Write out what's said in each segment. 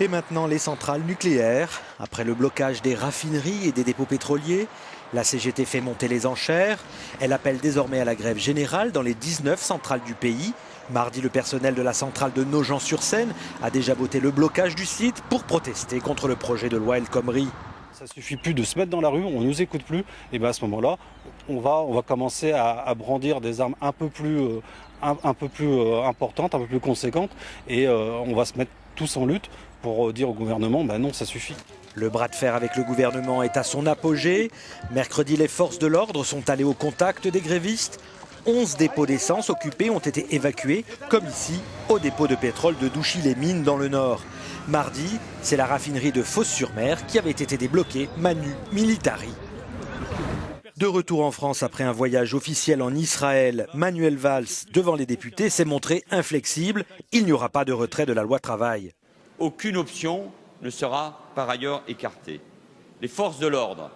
Et maintenant les centrales nucléaires. Après le blocage des raffineries et des dépôts pétroliers, la CGT fait monter les enchères. Elle appelle désormais à la grève générale dans les 19 centrales du pays. Mardi, le personnel de la centrale de Nogent-sur-Seine a déjà voté le blocage du site pour protester contre le projet de loi El Khomri. Ça suffit plus de se mettre dans la rue, on ne nous écoute plus. Et bien à ce moment-là, on va commencer à brandir des armes un peu plus importantes, un peu plus conséquentes. Et on va se mettre tous en lutte pour dire au gouvernement, ben non, ça suffit. Le bras de fer avec le gouvernement est à son apogée. Mercredi, les forces de l'ordre sont allées au contact des grévistes. 11 dépôts d'essence occupés ont été évacués, comme ici, au dépôt de pétrole de Douchy-les-Mines dans le Nord. Mardi, c'est la raffinerie de Fos-sur-Mer qui avait été débloquée manu militari. De retour en France après un voyage officiel en Israël, Manuel Valls, devant les députés, s'est montré inflexible. Il n'y aura pas de retrait de la loi travail. Aucune option ne sera par ailleurs écartée. Les forces de l'ordre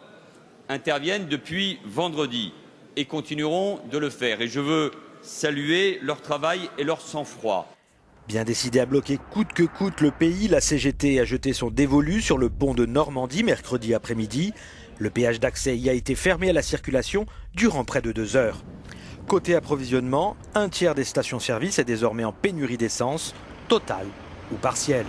interviennent depuis vendredi et continueront de le faire. Et je veux saluer leur travail et leur sang-froid. Bien décidée à bloquer coûte que coûte le pays, la CGT a jeté son dévolu sur le pont de Normandie mercredi après-midi. Le péage d'accès y a été fermé à la circulation durant près de 2 heures. Côté approvisionnement, un tiers des stations-service est désormais en pénurie d'essence, totale ou partielle.